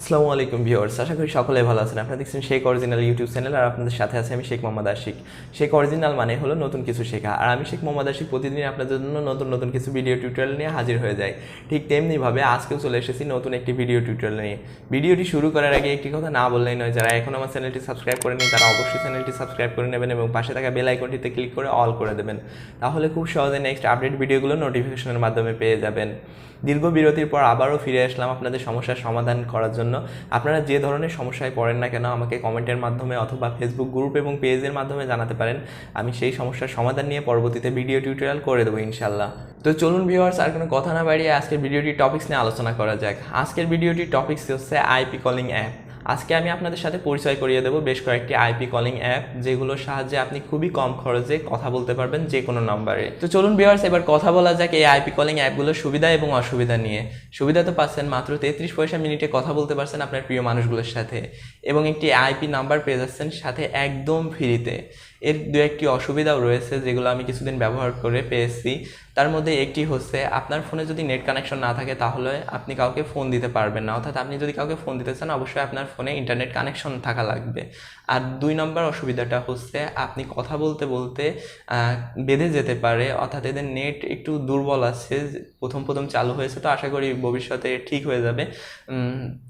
আসসালামু আলাইকুম ভিউয়ার্স, আশা করি সকলে ভালো আছেন। আপনারা দেখছেন শেখ অরিজিনাল ইউটিউব চ্যানেল, আর আপনাদের সাথে আছে আমি শেখ মোহাম্মদ আশিক। শেখ অরিজিনাল মানে হলো নতুন কিছু শেখা, আর আমি শেখ মোহাম্মদ আশিক প্রতিদিন আপনাদের জন্য নতুন নতুন কিছু ভিডিও টিউটোরিয়াল নিয়ে হাজির হয়ে যাই। ঠিক তেমনিভাবে আজকেও চলে এসেছি নতুন একটি ভিডিও টিউটোরিয়াল নিয়ে। ভিডিওটি শুরু করার আগে একটি কথা না বললেই নয়, যারা এখন আমার চ্যানেলটি সাবস্ক্রাইব করেনি তারা অবশ্যই চ্যানেলটি সাবস্ক্রাইব করে নেবেন এবং পাশে থাকা বেল আইকনটিতে ক্লিক করে অল করে দেবেন। তাহলে খুব সহজে নেক্সট আপডেট ভিডিওগুলো নোটিফিকেশনের মাধ্যমে পেয়ে যাবেন। দীর্ঘ বিরতির পর আবারও ফিরে আসলাম আপনাদের সমস্যার সমাধান করার জন্য। আপনারা যে ধরনের সমস্যায় পড়েন না কেন আমাকে কমেন্টের মাধ্যমে অথবা ফেসবুক গ্রুপ এবং পেজের মাধ্যমে জানাতে পারেন। আমি সেই সমস্যার সমাধান নিয়ে পরবর্তীতে ভিডিও টিউটোরিয়াল করে দেবো ইনশাল্লাহ। তো চলুন ভিউয়ার্স, আর কোনো কথা না বাড়িয়ে আজকের ভিডিওটি টপিক্স নিয়ে আলোচনা করা যাক। আজকের ভিডিওটি টপিক্স হচ্ছে আইপি কলিং অ্যাপ। আজকে আমি আপনাদের সাথে পরিচয় করিয়ে দেবো বেশ কয়েকটি আইপি কলিং অ্যাপ, যেগুলোর সাহায্যে আপনি খুবই কম খরচে কথা বলতে পারবেন যে কোনো নম্বরে। তো চলুন ভিউয়ার্স, এবার কথা বলা যাক এই আইপি কলিং অ্যাপগুলোর সুবিধা এবং অসুবিধা নিয়ে। সুবিধা তো পাচ্ছেন, মাত্র 33 পয়সা মিনিটে কথা বলতে পারছেন আপনার প্রিয় মানুষগুলোর সাথে, এবং একটি আইপি নাম্বার পেয়ে যাচ্ছেন সাথে একদম ফ্রিতে। এর দু একটি অসুবিধাও রয়েছে যেগুলো আমি কিছুদিন ব্যবহার করে পেয়েছি। তার মধ্যে একটি হচ্ছে, আপনার ফোনে যদি নেট কানেকশন না থাকে তাহলে আপনি কাউকে ফোন দিতে পারবেন না, অর্থাৎ আপনি যদি কাউকে ফোন দিতে চান অবশ্যই আপনার ফোনে ইন্টারনেট কানেকশন থাকা লাগবে। আর 2 নম্বর অসুবিধাটা হচ্ছে, আপনি কথা বলতে বলতে বেঁধে যেতে পারে, অর্থাৎ এদের নেট একটু দুর্বল আছে, প্রথম চালু হয়েছে, তো আশা করি ভবিষ্যতে ঠিক হয়ে যাবে।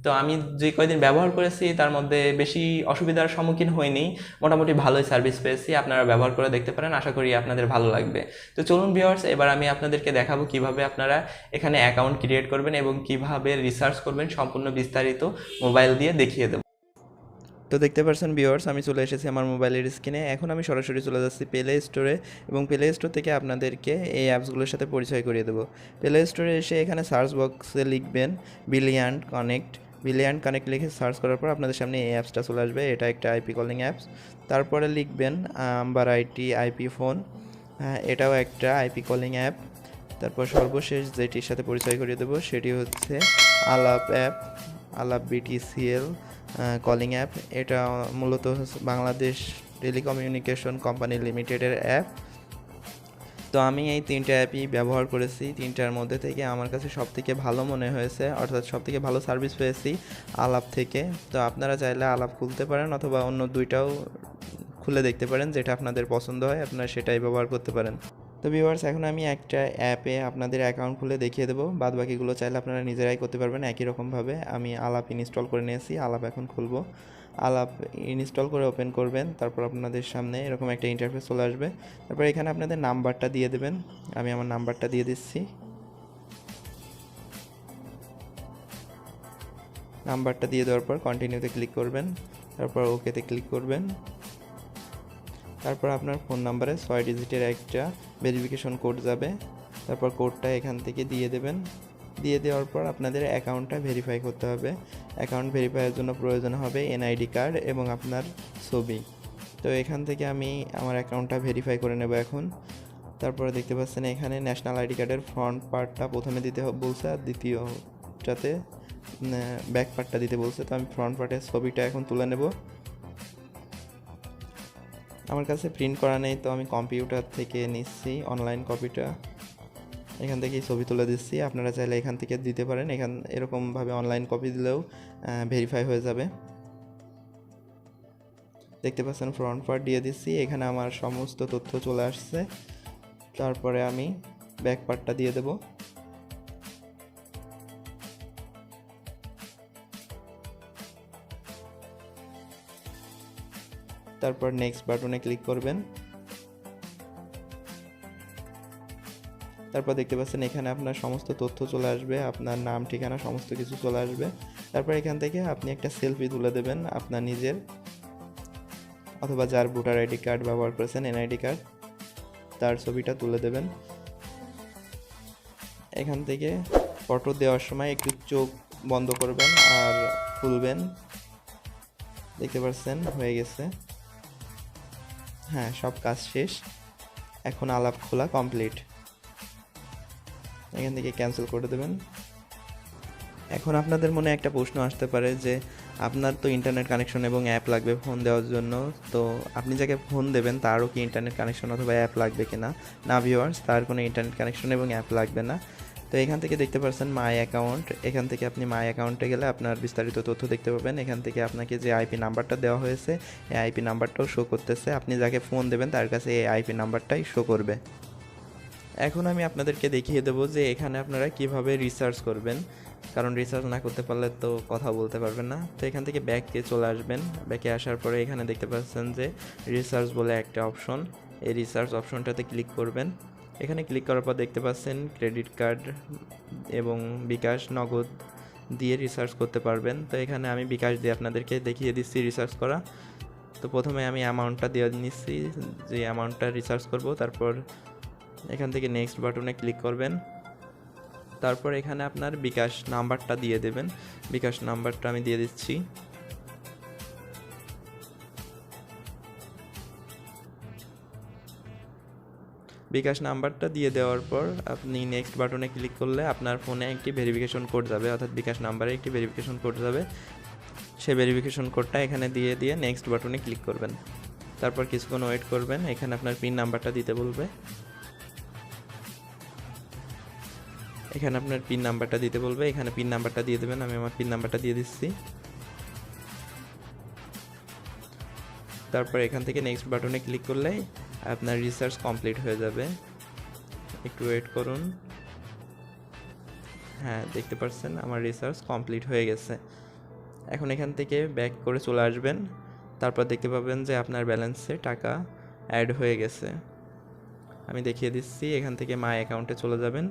তো আমি যে কয়দিন ব্যবহার করেছি তার মধ্যে বেশি অসুবিধার সম্মুখীন হইনি, মোটামুটি ভালোই সার্ভিস পেয়েছি। আপনারা ব্যবহার করে দেখতে পারেন, আশা করি আপনাদের ভালো লাগবে। তো চলুন ভিউয়ার্স, এবার আমি আপনাদেরকে দেখাবো কিভাবে আপনারা এখানে অ্যাকাউন্ট ক্রিয়েট করবেন এবং কিভাবে রিসার্চ করবেন, সম্পূর্ণ বিস্তারিত মোবাইল দিয়ে দেখিয়ে দেবো। তো দেখতে পাচ্ছেন ভিউয়ার্স, আমি চলে এসেছি আমার মোবাইলের স্ক্রিনে। এখন আমি সরাসরি চলে যাচ্ছি প্লে স্টোরে, এবং প্লে স্টোর থেকে আপনাদেরকে এই অ্যাপসগুলোর সাথে পরিচয় করিয়ে দেবো। প্লে স্টোরে এসে এখানে সার্চ বক্সে লিখবেন বিলিয়ান্ড কানেক্ট লিখে সার্চ করার পর আপনাদের সামনে এই অ্যাপসটা চলে আসবে। এটা একটা আইপি কলিং অ্যাপস। তারপরে লিখবেন আম্বার আইপি ফোন, এটাও একটা আইপি কলিং অ্যাপ। তারপর সর্বশেষ যেটির সাথে পরিচয় করিয়ে দেবো সেটি হচ্ছে আলাপ অ্যাপ, আলাপ BTCL কলিং অ্যাপ। এটা মূলত বাংলাদেশ টেলিকমিউনিকেশন কোম্পানি লিমিটেডের অ্যাপ। তো আমি এই 3টে অ্যাপই ব্যবহার করেছি। 3টার মধ্যে থেকে আমার কাছে সবথেকে ভালো মনে হয়েছে, অর্থাৎ সবথেকে ভালো সার্ভিস পেয়েছি আলাপ থেকে। তো আপনারা চাইলে আলাপ খুলতে পারেন অথবা অন্য 2টাও খুলে দেখতে পারেন, যেটা আপনাদের পছন্দ হয় আপনারা সেটাই ব্যবহার করতে পারেন। তো ভিউয়ার্স, এখন আমি একটা অ্যাপে আপনাদের অ্যাকাউন্ট খুলে দেখিয়ে দেবো, বাদ বাকিগুলো চাইলে আপনারা নিজেরাই করতে পারবেন একই রকমভাবে। আমি আলাপ ইনস্টল করে নিয়েছি, আলাপ এখন খুলবো। আলাপ ইনস্টল করে ওপেন করবেন, তারপর আপনাদের সামনে এরকম একটা ইন্টারফেস চলে আসবে। তারপর এখানে আপনাদের নাম্বারটা দিয়ে দেবেন। আমি আমার নাম্বারটা দিয়ে দিচ্ছি। নাম্বারটা দিয়ে দেওয়ার পর কন্টিনিউতে ক্লিক করবেন, তারপর ওকেতে ক্লিক করবেন। তারপর আপনার ফোন নাম্বারে 6 ডিজিটের একটা ভেরিফিকেশন কোড যাবে। তারপর কোডটা এখান থেকে দিয়ে দেবেন। দিয়ে দেওয়ার পর আপনাদের অ্যাকাউন্টটা ভেরিফাই করতে হবে। অ্যাকাউন্ট ভেরিফাইয়ের জন্য প্রয়োজন হবে NID কার্ড এবং আপনার ছবি। তো এখান থেকে আমি আমার অ্যাকাউন্টটা ভেরিফাই করে নেব এখন। তারপরে দেখতে পাচ্ছেন এখানে ন্যাশনাল ID কার্ডের ফ্রন্ট পার্টটা প্রথমে দিতে বলছে, আর দ্বিতীয়টাতে ব্যাক পার্টটা দিতে বলছে। তো আমি ফ্রন্ট পার্টের ছবিটা এখন তুলে নেব। আমার কাছে প্রিন্ট করা নেই, তো আমি কম্পিউটার থেকে নিচ্ছি অনলাইন কপিটা। এখান থেকেই ছবি তুলে দিচ্ছি, আপনারা চাইলে এখান থেকে দিতে পারেন। এরকমভাবে অনলাইন কপি দিলেও ভেরিফাই হয়ে যাবে। দেখতে পাচ্ছেন ফ্রন্ট পার্ট দিয়ে দিচ্ছি, এখানে আমার সমস্ত তথ্য চলে আসছে। তারপরে আমি ব্যাক পার্টটা দিয়ে দেব। তারপর নেক্সট বাটনে ক্লিক করবেন। তারপর দেখতে পাচ্ছেন এখানে আপনার সমস্ত তথ্য চলে আসবে, আপনার নাম ঠিকানা সমস্ত কিছু চলে আসবে। তারপর এখান থেকে আপনি একটা সেলফি তুলে দেবেন আপনার নিজের, অথবা যার ভোটার ID কার্ড ব্যবহার করেছেন NID কার্ড, তার ছবিটা তুলে দেবেন। এখান থেকে ফটো দেওয়ার সময় একটু চোখ বন্ধ করবেন আর খুলবেন। দেখতে পাচ্ছেন হয়ে গেছে। হ্যাঁ, সব কাজ শেষ। এখন আলাপ খোলা কমপ্লিট। এখান থেকে ক্যান্সেল করে দেবেন। এখন আপনাদের মনে একটা প্রশ্ন আসতে পারে যে আপনার তো ইন্টারনেট কানেকশন এবং অ্যাপ লাগবে ফোন দেওয়ার জন্য, তো আপনি যাকে ফোন দেবেন তারও কি ইন্টারনেট কানেকশন অথবা অ্যাপ লাগবে কিনা? না ভিউয়ার্স, তার কোনো ইন্টারনেট কানেকশন এবং অ্যাপ লাগবে না। তো এখান থেকে দেখতে পাচ্ছেন মাই অ্যাকাউন্ট, এখান থেকে আপনি মাই অ্যাকাউন্টে গেলে আপনার বিস্তারিত তথ্য দেখতে পাবেন। এখান থেকে আপনাকে যে আইপি নাম্বারটা দেওয়া হয়েছে এই আইপি নাম্বারটাও শো করতেছে, আপনি যাকে ফোন দেবেন তার কাছে এই আইপি নাম্বারটাই শো করবে। এখন আমি আপনাদেরকে দেখিয়ে দেবো যে এখানে আপনারা কিভাবে রিসার্চ করবেন, কারণ রিসার্চ না করতে পারলে তো কথা বলতে পারবেন না। তো এখান থেকে ব্যাকে চলে আসবেন, ব্যাকে আসার পরে এখানে দেখতে পাচ্ছেন যে রিসার্চ বলে একটা অপশন, এই রিসার্চ অপশনটাতে ক্লিক করবেন। এখানে ক্লিক করার পর দেখতে পাচ্ছেন ক্রেডিট কার্ড এবং বিকাশ নগদ দিয়ে রিসার্চ করতে পারবেন। তো এখানে আমি বিকাশ দিয়ে আপনাদেরকে দেখিয়ে দিচ্ছি রিসার্চ করা। তো প্রথমে আমি অ্যামাউন্টটা দিয়ে নিচ্ছি, যে অ্যামাউন্টটা রিসার্চ করব। তারপর এখান থেকে নেক্সট বাটনে ক্লিক করবেন, তারপর এখানে আপনার বিকাশ নাম্বারটা দিয়ে দেবেন। বিকাশ নাম্বারটা আমি দিয়ে দিচ্ছি। বিকাশ নাম্বারটা দিয়ে দেওয়ার পর আপনি নেক্সট বাটনে ক্লিক করলে আপনার ফোনে একটি ভেরিফিকেশন কোড যাবে, অর্থাৎ বিকাশ নাম্বারে একটি ভেরিফিকেশন কোড যাবে। সেই ভেরিফিকেশন কোডটা এখানে দিয়ে নেক্সট বাটনে ক্লিক করবেন। তারপর কিছুক্ষণ ওয়েট করবেন, এখানে আপনার পিন নাম্বারটা দিতে বলবে। এখানে আপনার পিন নাম্বারটা দিতে বলবে, এখানে পিন নাম্বারটা দিয়ে দেবেন। আমি আমার পিন নাম্বারটা দিয়ে দিচ্ছি। তারপর এখান থেকে নেক্সট বাটনে ক্লিক করলে আপনার রিসার্চ কমপ্লিট হয়ে যাবে। একটু ওয়েট করুন। হ্যাঁ, দেখতে পাচ্ছেন আমার রিসার্চ কমপ্লিট হয়ে গেছে। এখন এখান থেকে ব্যাক করে চলে আসবেন, তারপর দেখতে পাবেন যে আপনার ব্যালেন্সে টাকা অ্যাড হয়ে গেছে। আমি দেখিয়ে দিচ্ছি, এখান থেকে মাই অ্যাকাউন্টে চলে যাবেন।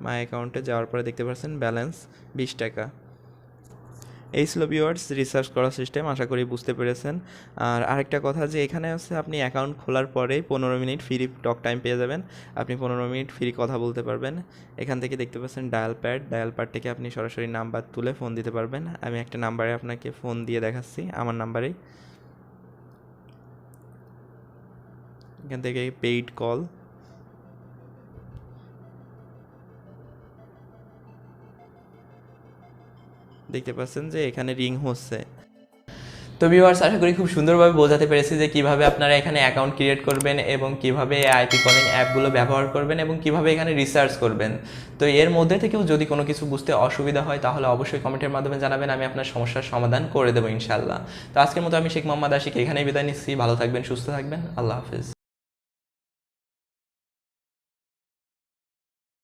মাই অ্যাকাউন্টে যাওয়ার পরে দেখতে পাচ্ছেন ব্যালেন্স 20 টাকা। এই ছিল ভিউয়ার্স রিসার্চ করার সিস্টেম, আশা করি বুঝতে পেরেছেন। আর আরেকটা কথা যে এখানে হচ্ছে আপনি অ্যাকাউন্ট খোলার পরেই 15 মিনিট ফ্রি টক টাইম পেয়ে যাবেন। আপনি 15 মিনিট ফ্রি কথা বলতে পারবেন। এখান থেকে দেখতে পাচ্ছেন ডায়াল প্যাড থেকে আপনি সরাসরি নাম্বার তুলে ফোন দিতে পারবেন। আমি একটা নাম্বারে আপনাকে ফোন দিয়ে দেখাচ্ছি, আমার নাম্বারেই। এখান থেকে পেইড কল, দেখতে পাচ্ছেন যে এখানে রিং হচ্ছে। তো ভিউয়ার্স, আশা করি খুব সুন্দরভাবে বোঝাতে পেরেছি যে কিভাবে আপনারা এখানে অ্যাকাউন্ট ক্রিয়েট করবেন এবং কিভাবে আইপি কলিং অ্যাপগুলো ব্যবহার করবেন এবং কিভাবে এখানে রিসার্চ করবেন। তো এর মধ্যে থেকেও যদি কোনো কিছু বুঝতে অসুবিধা হয় তাহলে অবশ্যই কমেন্টের মাধ্যমে জানাবেন, আমি আপনার সমস্যার সমাধান করে দেবো ইনশাআল্লাহ। তো আজকের মতো আমি শেখ মোহাম্মদ আশিক এখানেই বিদায় নিচ্ছি। ভালো থাকবেন, সুস্থ থাকবেন, আল্লাহ হাফেজ।